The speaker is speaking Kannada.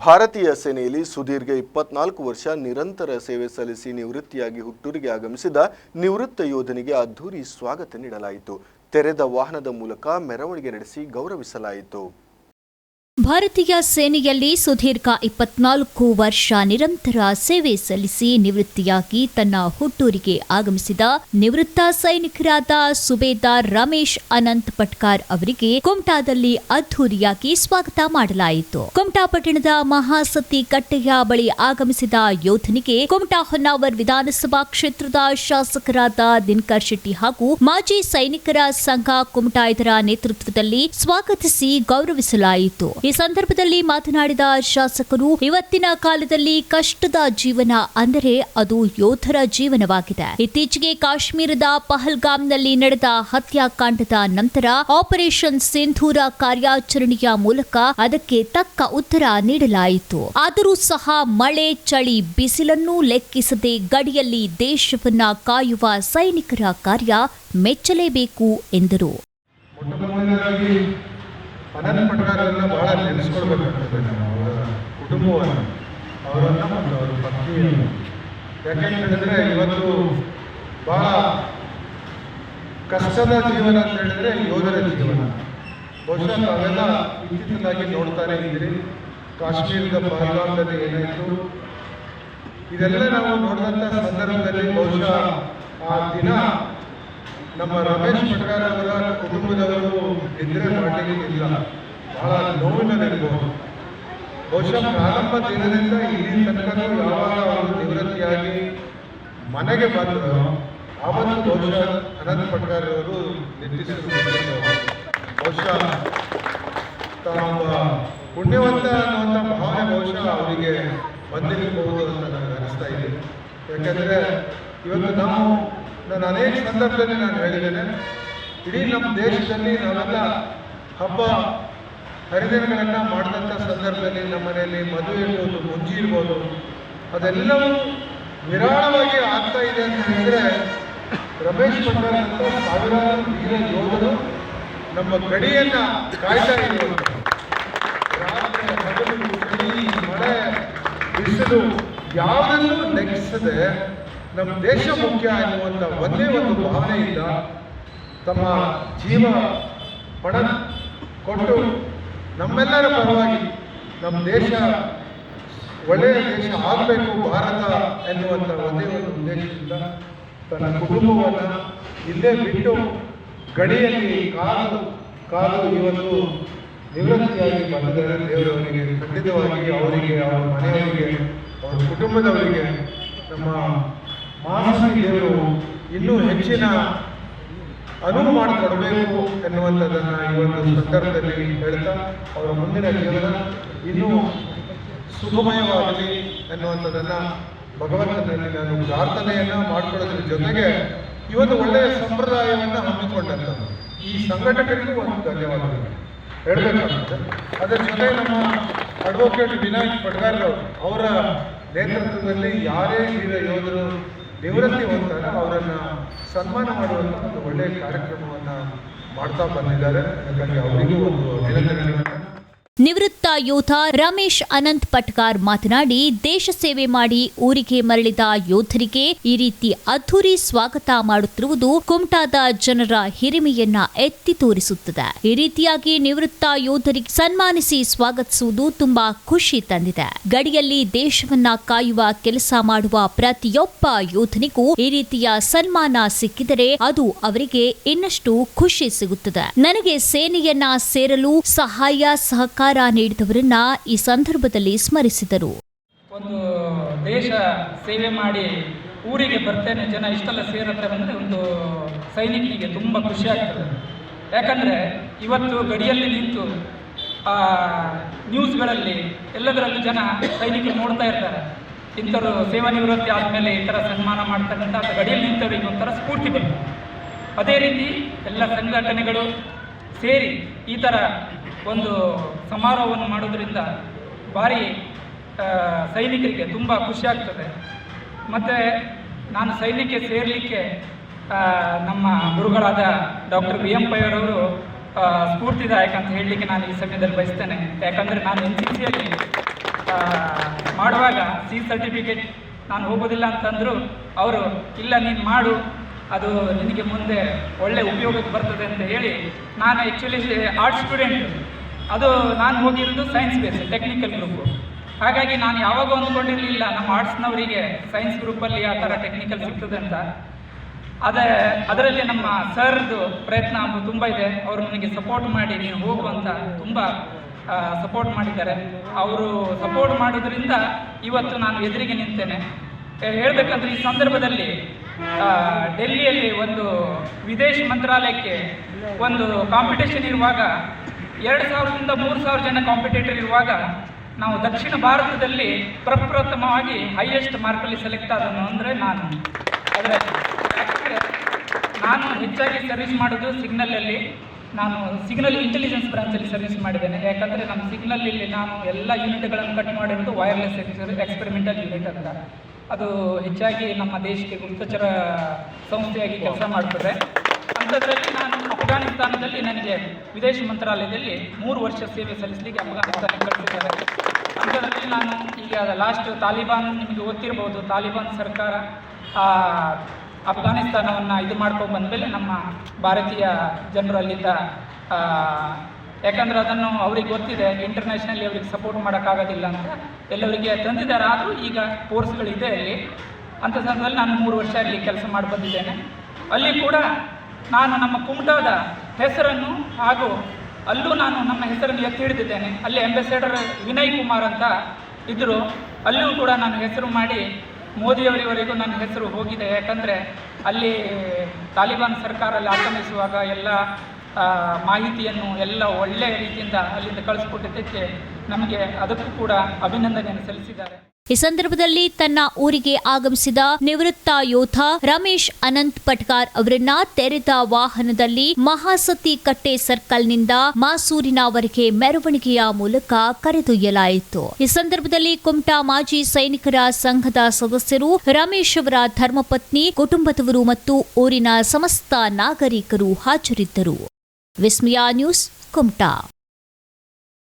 ಭಾರತೀಯ ಸೇನೆಯಲ್ಲಿ ಸುದೀರ್ಘ 24 ವರ್ಷ ನಿರಂತರ ಸೇವೆ ಸಲ್ಲಿಸಿ ನಿವೃತ್ತಿಯಾಗಿ ಹುಟ್ಟೂರಿಗೆ ಆಗಮಿಸಿದ ನಿವೃತ್ತ ಯೋಧನಿಗೆ ಅದ್ಧೂರಿ ಸ್ವಾಗತ ನೀಡಲಾಯಿತು. ತೆರೆದ ವಾಹನದ ಮೂಲಕ ಮೆರವಣಿಗೆ ನಡೆಸಿ ಗೌರವಿಸಲಾಯಿತು. ಭಾರತೀಯ ಸೇನೆಯಲ್ಲಿ ಸುದೀರ್ಘ 24 ವರ್ಷ ನಿರಂತರ ಸೇವೆ ಸಲ್ಲಿಸಿ ನಿವೃತ್ತಿಯಾಗಿ ತನ್ನ ಹುಟ್ಟೂರಿಗೆ ಆಗಮಿಸಿದ ನಿವೃತ್ತ ಸೈನಿಕರಾದ ಸುಬೇದಾರ್ ರಮೇಶ್ ಅನಂತ್ ಪಟ್ಕಾರ್ ಅವರಿಗೆ ಕುಮಟಾದಲ್ಲಿ ಅದ್ಧೂರಿಯಾಗಿ ಸ್ವಾಗತ ಮಾಡಲಾಯಿತು. ಕುಮಟಾ ಪಟ್ಟಣದ ಮಹಾಸತಿ ಕಟ್ಟೆಯ ಬಳಿ ಆಗಮಿಸಿದ ಯೋಧನಿಗೆ ಕುಮಟಾ ಹೊನ್ನಾವರ್ ವಿಧಾನಸಭಾ ಕ್ಷೇತ್ರದ ಶಾಸಕರಾದ ದಿನಕರ್ ಶೆಟ್ಟಿ ಹಾಗೂ ಮಾಜಿ ಸೈನಿಕರ ಸಂಘ ಕುಮಟಾ ಇದರ ನೇತೃತ್ವದಲ್ಲಿ ಸ್ವಾಗತಿಸಿ ಗೌರವಿಸಲಾಯಿತು. ಈ ಸಂದರ್ಭದಲ್ಲಿ ಮಾತನಾಡಿದ ಶಾಸಕರು, ಇವತ್ತಿನ ಕಾಲದಲ್ಲಿ ಕಷ್ಟದ ಜೀವನ ಅಂದರೆ ಅದು ಯೋಧರ ಜೀವನವಾಗಿದೆ. ಇತ್ತೀಚೆಗೆ ಕಾಶ್ಮೀರದ ಪಹಲ್ಗಾಮ್ನಲ್ಲಿ ನಡೆದ ಹತ್ಯಾಕಾಂಡದ ನಂತರ ಆಪರೇಷನ್ ಸಿಂಧೂರ ಕಾರ್ಯಾಚರಣೆಯ ಮೂಲಕ ಅದಕ್ಕೆ ತಕ್ಕ ಉತ್ತರ ನೀಡಲಾಯಿತು. ಆದರೂ ಸಹ ಮಳೆ, ಚಳಿ, ಬಿಸಿಲನ್ನೂ ಲೆಕ್ಕಿಸದೆ ಗಡಿಯಲ್ಲಿ ದೇಶವನ್ನ ಕಾಯುವ ಸೈನಿಕರ ಕಾರ್ಯ ಮೆಚ್ಚಲೇಬೇಕು ಎಂದರು. ಅನಂತ್ ಪಟ್ಕಾರನ್ನ ಬಹಳ ನೆನೆಸ್ಕೊಳ್ಬೇಕಾಗ್ತದೆ ನಾವು, ಅವರ ಕುಟುಂಬವನ್ನು, ಅವರನ್ನು ಮತ್ತು ಅವರ ಪತ್ನಿಯನ್ನು. ಯಾಕೆಂತ ಹೇಳಿದ್ರೆ ಇವತ್ತು ಬಹಳ ಕಷ್ಟದ ಜೀವನ ಅಂತ ಹೇಳಿದ್ರೆ ಯೋಧರ ಜೀವನ. ಬಹುಶಃ ತಾವೆಲ್ಲ ಇತ್ತೀಚೆಗಾಗಿ ನೋಡ್ತಾನೆ ಇದ್ದೀರಿ, ಕಾಶ್ಮೀರದ ಪಹಲ್ಗಾಮ್ನಲ್ಲಿ ಏನಾಯಿತು ಇದೆಲ್ಲ ನಾವು ನೋಡಿದಂಥ ಸಂದರ್ಭದಲ್ಲಿ ಬಹುಶಃ ಆ ದಿನ ನಮ್ಮ ರಮೇಶ್ ಪಟ್ಕಾರ್ ಅವರ ಕುಟುಂಬದವರು ನಿದ್ರೆ ಮಾಡಲಿಕ್ಕೆ ಇಲ್ಲ, ಬಹಳ ನೋವಿನ ನೆನಪು. ಬಹುಶಃ ಪ್ರಾರಂಭ ದಿನದಿಂದ ಇಲ್ಲಿ ತನಕ ಯಾವಾಗ ಅವರು ನಿವೃತ್ತಿಯಾಗಿ ಮನೆಗೆ ಬಂದರು ಆವತ್ತು ಬಹುಶಃ ಅನಂತ್ ಪಟ್ಕಾರ್ ಅವರು ನಿಂತಿಸಿದ್ರು. ಬಹುಶಃ ತಾವು ಪುಣ್ಯವಂತ ಅನ್ನುವಂಥ ಭಾವನೆ ಬಹುಶಃ ಅವರಿಗೆ ಬಂದಿರಬಹುದು ಅಂತ ನನಗೆ ಅನಿಸ್ತಾ ಇದೆ. ಯಾಕಂದರೆ ಇವತ್ತು ನಾನು ಅನೇಕ ಸಂದರ್ಭದಲ್ಲಿ ನಾನು ಹೇಳಿದ್ದೇನೆ, ಇಡೀ ನಮ್ಮ ದೇಶದಲ್ಲಿ ನಾವೆಲ್ಲ ಹಬ್ಬ ಹರಿದಿನಗಳನ್ನು ಮಾಡಿದಂಥ ಸಂದರ್ಭದಲ್ಲಿ ನಮ್ಮ ಮನೆಯಲ್ಲಿ ಮದುವೆ ಇರ್ಬೋದು, ಮುಂಜಿ ಇರ್ಬೋದು, ಅದೆಲ್ಲವೂ ನಿರಾಳವಾಗಿ ಆಗ್ತಾ ಇದೆ ಅಂತ ಹೇಳಿದರೆ ರಮೇಶ್ ಪಟ್ಕಾರ್ ಅಂತ ಸಾವಿರಾರು ವೀರ ಯೋಧರು ನಮ್ಮ ಗಡಿಯನ್ನು ಕಾಯ್ತಾ ಇರುವುದು. ರಾತ್ರಿ ಹಗಲು, ಚಳಿ, ಮಳೆ, ಬಿಸಿಲು ಯಾವುದನ್ನೂ ಲೆಕ್ಕಿಸದೆ ನಮ್ಮ ದೇಶ ಮುಖ್ಯ ಎನ್ನುವಂಥ ಒಂದೇ ಒಂದು ಭಾವನೆಯಿಂದ ತಮ್ಮ ಜೀವ ಪಣ ಕೊಟ್ಟು ನಮ್ಮೆಲ್ಲರ ಪರವಾಗಿ ನಮ್ಮ ದೇಶ ಒಳ್ಳೆಯ ದೇಶ ಆಗಬೇಕು ಭಾರತ ಎನ್ನುವಂಥ ಒಂದೇ ಒಂದು ಉದ್ದೇಶದಿಂದ ತನ್ನ ಕುಟುಂಬವನ್ನು ಇಲ್ಲೇ ಬಿಟ್ಟು ಗಡಿಯಲ್ಲಿ ಕಾದು ಇವತ್ತು ನಿವೃತ್ತಿಯಾಗಿ ಬಂದಿದ್ದಾರೆ. ದೇವರವರಿಗೆ ಖಂಡಿತವಾಗಿ ಅವರಿಗೆ, ಅವರ ಮನೆಯವರಿಗೆ, ಅವರ ಕುಟುಂಬದವರಿಗೆ ನಮ್ಮ ಮಹಾಸತಿ ದೇವರು ಇನ್ನೂ ಹೆಚ್ಚಿನ ಅನುವು ಮಾಡಿಕೊಡಬೇಕು ಎನ್ನುವಂಥದ್ದನ್ನು ಈ ಒಂದು ಸಂದರ್ಭದಲ್ಲಿ ಹೇಳ್ತಾ ಅವರ ಮುಂದಿನ ಜೀವನ ಇನ್ನೂ ಸುಖಮಯವಾಗಲಿ ಎನ್ನುವಂಥದ್ದನ್ನು ಭಗವಂತನಲ್ಲಿ ನಾನು ಪ್ರಾರ್ಥನೆಯನ್ನು ಮಾಡಿಕೊಳ್ಳೋದ್ರ ಜೊತೆಗೆ ಈ ಒಂದು ಒಳ್ಳೆಯ ಸಂಪ್ರದಾಯವನ್ನು ಹಮ್ಮಿಕೊಂಡಂಥದ್ದು ಈ ಸಂಘಟಕರಿಗೂ ಒಂದು ಧನ್ಯವಾದಗಳು ಹೇಳಬೇಕಾಗುತ್ತೆ. ಅದರ ಜೊತೆ ನಮ್ಮ ಅಡ್ವೊಕೇಟ್ ವಿನಾಯಕ್ ಪಟ್ಕಾರ್ ಅವರ ನೇತೃತ್ವದಲ್ಲಿ ಯಾರೇ ವೀರ ಯೋಧರು ನಿವೃತ್ತಿ ಹೊಂದ್ತಾರೆ ಅವರನ್ನು ಸನ್ಮಾನ ಮಾಡುವಂಥ ಒಂದು ಒಳ್ಳೆಯ ಕಾರ್ಯಕ್ರಮವನ್ನು ಮಾಡ್ತಾ ಬಂದಿದ್ದಾರೆ. ಹಾಗಾಗಿ ಅವರಿಗೂ ಒಂದು ಅಭಿನಂದನೆಗಳನ್ನು. ನಿವೃತ್ತ ಯೋಧ ರಮೇಶ್ ಅನಂತ್ ಪಟ್ಕಾರ್ ಮಾತನಾಡಿ, ದೇಶ ಸೇವೆ ಮಾಡಿ ಊರಿಗೆ ಮರಳಿದ ಯೋಧರಿಗೆ ಈ ರೀತಿ ಅದ್ಧೂರಿ ಸ್ವಾಗತ ಮಾಡುತ್ತಿರುವುದು ಕುಮಟಾದ ಜನರ ಹಿರಿಮೆಯನ್ನ ಎತ್ತಿ ತೋರಿಸುತ್ತದೆ. ಈ ರೀತಿಯಾಗಿ ನಿವೃತ್ತ ಯೋಧರಿಗೆ ಸನ್ಮಾನಿಸಿ ಸ್ವಾಗತಿಸುವುದು ತುಂಬಾ ಖುಷಿ ತಂದಿದೆ. ಗಡಿಯಲ್ಲಿ ದೇಶವನ್ನ ಕಾಯುವ ಕೆಲಸ ಮಾಡುವ ಪ್ರತಿಯೊಬ್ಬ ಯೋಧನಿಗೂ ಈ ರೀತಿಯ ಸನ್ಮಾನ ಸಿಕ್ಕಿದರೆ ಅದು ಅವರಿಗೆ ಇನ್ನಷ್ಟು ಖುಷಿ ಸಿಗುತ್ತದೆ. ನನಗೆ ಸೇನೆಯನ್ನ ಸೇರಲು ಸಹಾಯ ಸಹಕಾರ ನೀಡಿದವರನ್ನ ಈ ಸಂದರ್ಭದಲ್ಲಿ ಸ್ಮರಿಸಿದರು. ಒಂದು ದೇಶ ಸೇವೆ ಮಾಡಿ ಊರಿಗೆ ಬರ್ತೇನೆ, ಜನ ಇಷ್ಟೆಲ್ಲ ಸೇರುತ್ತಾರೆ ಅಂದರೆ ಒಂದು ಸೈನಿಕನಿಗೆ ತುಂಬ ಖುಷಿ ಆಗ್ತದೆ. ಯಾಕಂದರೆ ಇವತ್ತು ಗಡಿಯಲ್ಲಿ ನಿಂತು ನ್ಯೂಸ್ಗಳಲ್ಲಿ ಎಲ್ಲದರಲ್ಲೂ ಜನ ಸೈನಿಕರು ನೋಡ್ತಾ ಇರ್ತಾರೆ, ಇಂಥವ್ರು ಸೇವಾ ನಿವೃತ್ತಿ ಆದಮೇಲೆ ಈ ಥರ ಸನ್ಮಾನ ಮಾಡ್ತಾರೆ ಅಂತ. ಅದು ಗಡಿಯಲ್ಲಿ ನಿಂತವರಿಗೆ ಒಂಥರ ಸ್ಫೂರ್ತಿ ಬರುತ್ತೆ. ಅದೇ ರೀತಿ ಎಲ್ಲ ಸಂಘಟನೆಗಳು ಸೇರಿ ಈ ಥರ ಒಂದು ಸಮಾರೋಹವನ್ನು ಮಾಡೋದ್ರಿಂದ ಭಾರಿ ಸೈನಿಕರಿಗೆ ತುಂಬ ಖುಷಿ ಆಗ್ತದೆ. ಮತ್ತು ನಾನು ಸೈನ್ಯಕ್ಕೆ ಸೇರಲಿಕ್ಕೆ ನಮ್ಮ ಗುರುಗಳಾದ ಡಾಕ್ಟರ್ ವಿ ಎಂ ಪೈ ಅವರವರು ಸ್ಫೂರ್ತಿದಾಯಕ ಅಂತ ಹೇಳಲಿಕ್ಕೆ ನಾನು ಈ ಸಮಯದಲ್ಲಿ ಬಯಸ್ತೇನೆ. ಯಾಕಂದರೆ ನಾನು NCCಯಲ್ಲಿ ಮಾಡುವಾಗ ಸರ್ಟಿಫಿಕೇಟ್ ನಾನು ಹೋಗೋದಿಲ್ಲ ಅಂತಂದರು. ಅವರು ಇಲ್ಲ ನೀನು ಮಾಡು, ಅದು ನಿನಗೆ ಮುಂದೆ ಒಳ್ಳೆ ಉಪಯೋಗಕ್ಕೆ ಬರ್ತದೆ ಅಂತ ಹೇಳಿ, ನಾನು ಆ್ಯಕ್ಚುಲಿ ಆರ್ಟ್ಸ್ ಸ್ಟೂಡೆಂಟ್, ಅದು ನಾನು ಹೋಗಿರೋದು ಸೈನ್ಸ್ ಬೇಸ್ ಟೆಕ್ನಿಕಲ್ ಗ್ರೂಪು. ಹಾಗಾಗಿ ನಾನು ಯಾವಾಗ ಅಂದ್ಕೊಂಡಿರಲಿಲ್ಲ ನಮ್ಮ ಆರ್ಟ್ಸ್ನವರಿಗೆ ಸೈನ್ಸ್ ಗ್ರೂಪಲ್ಲಿ ಆ ಥರ ಟೆಕ್ನಿಕಲ್ ಸಿಗ್ತದೆ ಅಂತ. ಅದರಲ್ಲಿ ನಮ್ಮ ಸರ್ದು ಪ್ರಯತ್ನ ತುಂಬ ಇದೆ. ಅವರು ನನಗೆ ಸಪೋರ್ಟ್ ಮಾಡಿ ನೀನು ಹೋಗು ಅಂತ ತುಂಬ ಸಪೋರ್ಟ್ ಮಾಡಿದ್ದಾರೆ. ಅವರು ಸಪೋರ್ಟ್ ಮಾಡೋದ್ರಿಂದ ಇವತ್ತು ನಾನು ಎದುರಿಗೆ ನಿಂತೇನೆ. ಹೇಳಬೇಕಂದ್ರೆ ಈ ಸಂದರ್ಭದಲ್ಲಿ ಡೆಲ್ಲಿಯಲ್ಲಿ ಒಂದು ವಿದೇಶ ಮಂತ್ರಾಲಯಕ್ಕೆ ಒಂದು ಕಾಂಪಿಟೇಷನ್ ಇರುವಾಗ 2000ರಿಂದ 3000 ಜನ ಕಾಂಪಿಟೇಟರ್ ಇರುವಾಗ ನಾವು ದಕ್ಷಿಣ ಭಾರತದಲ್ಲಿ ಪ್ರಪ್ರಥಮವಾಗಿ ಹೈಯೆಸ್ಟ್ ಮಾರ್ಕಲ್ಲಿ ಸೆಲೆಕ್ಟ್ ಆದನು ಅಂದರೆ ನಾನು. ಆದರೆ ನಾನು ಹೆಚ್ಚಾಗಿ ಸರ್ವಿಸ್ ಮಾಡೋದು ಸಿಗ್ನಲಲ್ಲಿ. ನಾನು ಸಿಗ್ನಲ್ ಇಂಟೆಲಿಜೆನ್ಸ್ ಬ್ರಾಂಚಲ್ಲಿ ಸರ್ವಿಸ್ ಮಾಡಿದ್ದೇನೆ. ಯಾಕಂದರೆ ನಮ್ಮ ಸಿಗ್ನಲ್ಲಿ ನಾನು ಎಲ್ಲ ಯೂನಿಟ್ಗಳನ್ನು ಕಟ್ ಮಾಡಿರೋದು ವೈರ್ಲೆಸ್ ಎಕ್ಸ್ಪೆರಿಮೆಂಟಲ್ ಯೂನಿಟ್ ಅಂತ. ಅದು ಹೆಚ್ಚಾಗಿ ನಮ್ಮ ದೇಶಕ್ಕೆ ಗುಪ್ತಚರ ಸಂಸ್ಥೆಯಾಗಿ ಕೆಲಸ ಮಾಡ್ತದೆ. ಅಂಥದ್ರಲ್ಲಿ ನಾನು ಅಫ್ಘಾನಿಸ್ತಾನದಲ್ಲಿ ನನಗೆ ವಿದೇಶ ಮಂತ್ರಾಲಯದಲ್ಲಿ 3 ವರ್ಷ ಸೇವೆ ಸಲ್ಲಿಸಲಿಕ್ಕೆ ಅಫ್ಘಾನಿಸ್ತಾನಕ್ಕೆ ಕಳಿಸಿದ್ದಾರೆ. ಅಂಥದ್ರಲ್ಲಿ ನಾನು ಈಗ ಲಾಸ್ಟ್ ತಾಲಿಬಾನ್, ನಿಮಗೆ ಗೊತ್ತಿರ್ಬೋದು, ತಾಲಿಬಾನ್ ಸರ್ಕಾರ ಅಫ್ಘಾನಿಸ್ತಾನವನ್ನು ಇದು ಮಾಡ್ಕೊಂಡು ಬಂದಮೇಲೆ ನಮ್ಮ ಭಾರತೀಯ ಜನರು ಅಲ್ಲಿಂದ, ಯಾಕಂದರೆ ಅದನ್ನು ಅವ್ರಿಗೆ ಗೊತ್ತಿದೆ ಇಂಟರ್ನ್ಯಾಷನಲಿ ಅವ್ರಿಗೆ ಸಪೋರ್ಟ್ ಮಾಡೋಕ್ಕಾಗೋದಿಲ್ಲ ಅಂತ ಎಲ್ಲವರಿಗೆ ತಂದಿದ್ದಾರೆ. ಆದರೂ ಈಗ ಕೋರ್ಸ್ಗಳಿದೆ ಅಲ್ಲಿ. ಅಂಥ ಸಂದರ್ಭದಲ್ಲಿ ನಾನು 3 ವರ್ಷ ಅಲ್ಲಿ ಕೆಲಸ ಮಾಡಿ ಬಂದಿದ್ದೇನೆ. ಅಲ್ಲಿ ಕೂಡ ನಾನು ನಮ್ಮ ಕುಮಟಾದ ಹೆಸರನ್ನು ಹಾಗೂ ಅಲ್ಲೂ ನಾನು ನಮ್ಮ ಹೆಸರನ್ನು ಎತ್ತಿ ಹಿಡಿದಿದ್ದೇನೆ. ಅಲ್ಲಿ ಅಂಬಾಸಡರ್ ವಿನಯ್ ಕುಮಾರ್ ಅಂತ ಇದ್ದರು, ಅಲ್ಲಿಯೂ ಕೂಡ ನಾನು ಹೆಸರು ಮಾಡಿ ಮೋದಿಯವರಿವರೆಗೂ ನನ್ನ ಹೆಸರು ಹೋಗಿದೆ. ಯಾಕಂದರೆ ಅಲ್ಲಿ ತಾಲಿಬಾನ್ ಸರ್ಕಾರ ಅಲ್ಲಿ ಆಗಮಿಸುವಾಗ ಎಲ್ಲ ಮಾಹಿತಿಯನ್ನು ಎಲ್ಲ ಒಳ್ಳೆಯ ರೀತಿಯಿಂದ ಅಲ್ಲಿಂದ ಕಳಿಸ್ಕೊಟ್ಟಿದ್ದಕ್ಕೆ ನಮಗೆ ಅದಕ್ಕೂ ಕೂಡ ಅಭಿನಂದನೆಯನ್ನು ಸಲ್ಲಿಸಿದ್ದಾರೆ. ಈ ಸಂದರ್ಭದಲ್ಲಿ ತನ್ನ ಊರಿಗೆ ಆಗಮಿಸಿದ ನಿವೃತ್ತ ಯೋಧ ರಮೇಶ್ ಅನಂತ್ ಪಟ್ಕಾರ್ ಅವರನ್ನ ತೆರೆದ ವಾಹನದಲ್ಲಿ ಮಹಾಸತಿ ಕಟ್ಟೆ ಸರ್ಕಲ್ನಿಂದ ಮಾಸೂರಿನವರೆಗೆ ಮೆರವಣಿಗೆಯ ಮೂಲಕ ಕರೆದೊಯ್ಯಲಾಯಿತು. ಈ ಸಂದರ್ಭದಲ್ಲಿ ಕುಮಟಾ ಮಾಜಿ ಸೈನಿಕರ ಸಂಘದ ಸದಸ್ಯರು, ರಮೇಶ್ ಅವರ ಧರ್ಮಪತ್ನಿ, ಕುಟುಂಬದವರು ಮತ್ತು ಊರಿನ ಸಮಸ್ತ ನಾಗರಿಕರು ಹಾಜರಿದ್ದರು. ವಿಸ್ಮಯ ನ್ಯೂಸ್, ಕುಮಟಾ.